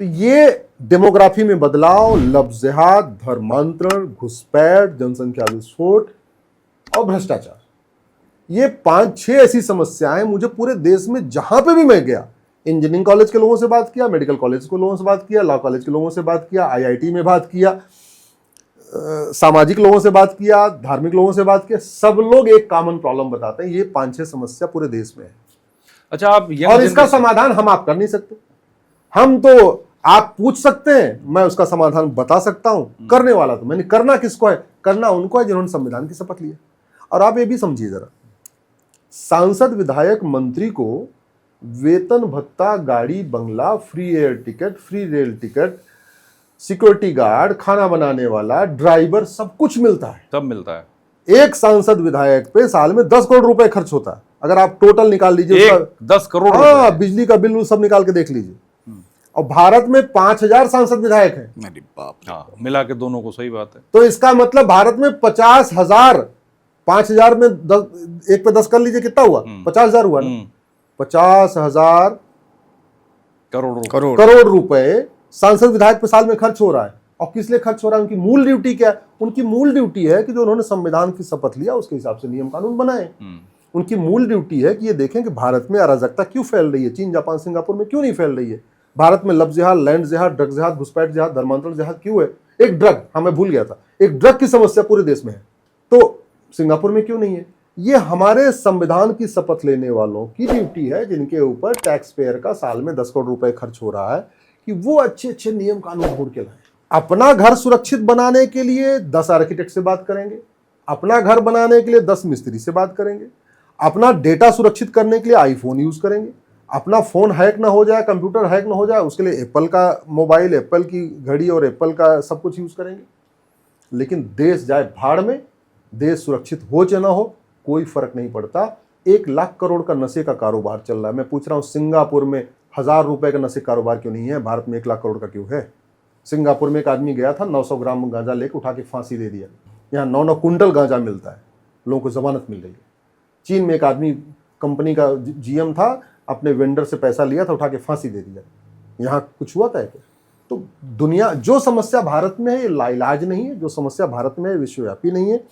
तो ये डेमोग्राफी में बदलाव, लफ्ज़-ए-जिहाद, धर्मांतरण, घुसपैठ, जनसंख्या विस्फोट और भ्रष्टाचार, ये 5-6 ऐसी समस्याएं मुझे पूरे देश में जहां पे भी मैं गया, इंजीनियरिंग कॉलेज के लोगों से बात किया, मेडिकल कॉलेज के लोगों से बात किया, लॉ कॉलेज के लोगों से बात किया, आईआईटी में बात किया, सामाजिक लोगों से बात किया, धार्मिक लोगों से बात किया, सब लोग एक कॉमन प्रॉब्लम बताते हैं, ये 5-6 समस्या पूरे देश में है। अच्छा, आप और इसका समाधान हम आप कर नहीं सकते। हम तो आप पूछ सकते हैं, मैं उसका समाधान बता सकता हूं, करने वाला तो मैंने, करना किसको है? करना उनको है जिन्होंने संविधान की शपथ लिया। और आप ये भी समझिए जरा, सांसद, विधायक, मंत्री को वेतन भत्ता, गाड़ी बंगला, free air ticket, free rail ticket, security guard, खाना बनाने वाला, ड्राइवर, सब कुछ मिलता है। सब मिलता है। एक सांसद विधायक पे साल में 10 करोड़ रुपए खर्च होता है। अगर आप टोटल निकाल लीजिए, 10 करोड़, हाँ, बिजली का बिल सब निकाल के देख लीजिए। और भारत में 5000 सांसद विधायक हैं। अरे बाप, हाँ, मिला के दोनों को, सही बात है। तो इसका मतलब भारत में 50,000, 5000 में 1 पे 10 कर लीजिए, कितना हुआ? 50,000 हुआ ना। 50,000 करोड़ रुपए सांसद विधायक पे साल में खर्च हो रहा है। और किस लिए खर्च हो रहा है? उनकी मूल ड्यूटी क्या है? उनकी मूल ड्यूटी है कि जो उन्होंने संविधान की शपथ लिया उसके हिसाब से नियम कानून बनाए। उनकी मूल ड्यूटी है कि ये देखें कि भारत में अराजकता क्यों फैल रही है, चीन, जापान, सिंगापुर में क्यों नहीं फैल रही है। भारत में लफ्ज़ जिहाद, लैंड जिहाद, ड्रग जिहाद, घुसपैठ जिहाद, धर्मांतरण जिहाद क्यों है? एक ड्रग, मैं भूल गया था, एक ड्रग की समस्या पूरे देश में है, तो सिंगापुर में क्यों नहीं है? ये हमारे संविधान की शपथ लेने वालों की ड्यूटी है, जिनके ऊपर टैक्स पेयर का साल में 10 करोड़ रुपए खर्च हो रहा है, कि वो अच्छे अच्छे नियम कानून ढूंढ के लाएं। अपना घर सुरक्षित बनाने के लिए 10 आर्किटेक्ट से बात करेंगे, अपना घर बनाने के लिए 10 मिस्त्री से बात करेंगे, अपना डेटा सुरक्षित करने के लिए आईफोन यूज करेंगे, अपना फोन हैक ना हो जाए, कंप्यूटर हैक ना हो जाए, उसके लिए एप्पल का मोबाइल, एप्पल की घड़ी और एप्पल का सब कुछ यूज करेंगे। लेकिन देश जाए भाड़ में, देश सुरक्षित हो चाहे ना हो, कोई फर्क नहीं पड़ता। 1 लाख करोड़ का नशे का कारोबार चल रहा है। मैं पूछ रहा हूं, सिंगापुर में 1000 रुपए का नशे कारोबार क्यों नहीं है? भारत में 1 लाख करोड़ का क्यों है? सिंगापुर में एक आदमी गया था, 900 ग्राम गांजा लेकर उठा के फांसी दे दिया। यहाँ 9-9 कुंटल गांजा मिलता है, लोगों को जमानत मिल रही है। चीन में एक आदमी, कंपनी का जीएम था, अपने वेंडर से पैसा लिया था, उठा के फांसी दे दिया। यहाँ कुछ हुआ था क्या? तो दुनिया, जो समस्या भारत में है ये लाइलाज नहीं है, जो समस्या भारत में है विश्वव्यापी नहीं है।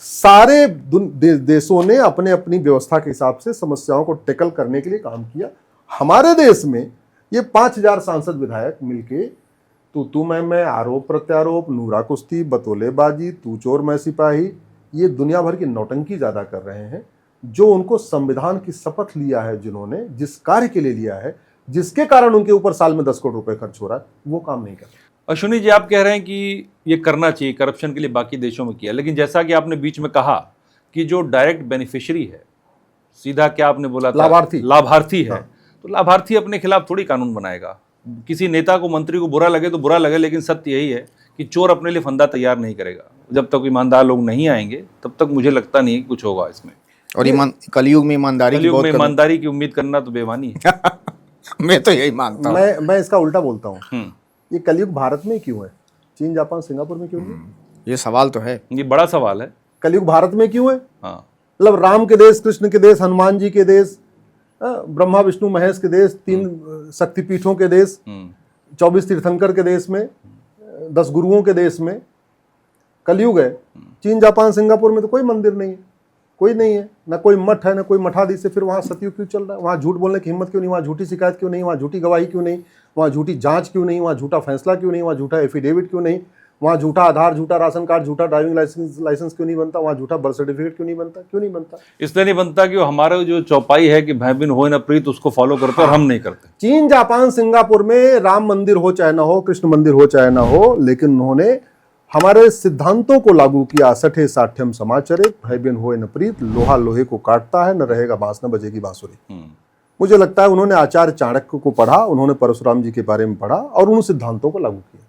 सारे देशों ने अपने अपनी व्यवस्था के हिसाब से समस्याओं को टैकल करने के लिए काम किया। हमारे देश में ये 5000 सांसद विधायक मिलके तू मैं, आरोप प्रत्यारोप, नूरा कुश्ती, बतौलेबाजी, तू चोर मैं सिपाही, ये दुनिया भर की नौटंकी ज्यादा कर रहे हैं। जो उनको संविधान की शपथ लिया है, जिन्होंने जिस कार्य के लिए लिया है, जिसके कारण उनके ऊपर साल में 10 करोड़ रुपए खर्च हो रहा है, वो काम नहीं कर रहे। अश्विनी जी, आप कह रहे हैं कि ये करना चाहिए, करप्शन के लिए बाकी देशों में किया, लेकिन जैसा कि आपने बीच में कहा कि जो डायरेक्ट बेनिफिशियरी है, सीधा क्या आपने बोला था, लाभार्थी है, तो लाभार्थी अपने खिलाफ थोड़ी कानून बनाएगा। किसी नेता को, मंत्री को बुरा लगे तो बुरा लगे, लेकिन सत्य यही है कि चोर अपने लिए फंदा तैयार नहीं करेगा। जब तक ईमानदार लोग नहीं आएंगे तब तक मुझे लगता नहीं कि कुछ होगा इसमें। और कलयुग में ईमानदारी की उम्मीद करना तो बेईमानी है। मैं तो यही मानता हूँ। मैं इसका उल्टा बोलता हूँ, ये कलयुग भारत में क्यों है, चीन, जापान, सिंगापुर में क्यों नहीं? ये सवाल तो है, ये बड़ा सवाल है। कलयुग भारत में क्यों है? हाँ, मतलब राम के देश, कृष्ण के देश, हनुमान जी के देश, ब्रह्मा विष्णु महेश के देश, 3 शक्तिपीठों के देश, 24 तीर्थंकर के देश में, 10 गुरुओं के देश में कलयुग है। चीन, जापान, सिंगापुर में तो कोई मंदिर नहीं है, कोई नहीं है, ना कोई मठ है, ना कोई मठाधीश है। फिर वहाँ सतयुग क्यों चल रहा है? वहाँ झूठ बोलने की हिम्मत क्यों नहीं? वहाँ झूठी शिकायत क्यों नहीं? वहाँ झूठी गवाही क्यों नहीं? वहाँ झूठी जांच क्यों नहीं? वहाँ झूठा फैसला क्यों नहीं? वहाँ झूठा एफिडेविट क्यों नहीं? वहाँ झूठा आधार, झूठा राशन कार्ड, झूठा ड्राइविंग लाइसेंस क्यों नहीं बनता? वहाँ झूठा बर्थ सर्टिफिकेट क्यों नहीं बनता? क्यों नहीं बनता? इसलिए नहीं बनता कि हमारा जो चौपाई है कि भाई बिन होए न प्रीत, उसको फॉलो करते और हम नहीं करते। चीन, जापान, सिंगापुर में राम मंदिर हो चाहे ना हो, कृष्ण मंदिर हो चाहे ना हो, लेकिन उन्होंने हमारे सिद्धांतों को लागू किया। 60 साठ्यम समाचरे, भय बिन होए न प्रीत, लोहा लोहे को काटता है, न रहेगा बांस न बजेगी बांसुरी। मुझे लगता है उन्होंने आचार्य चाणक्य को पढ़ा, उन्होंने परशुराम जी के बारे में पढ़ा और उन सिद्धांतों को लागू किया।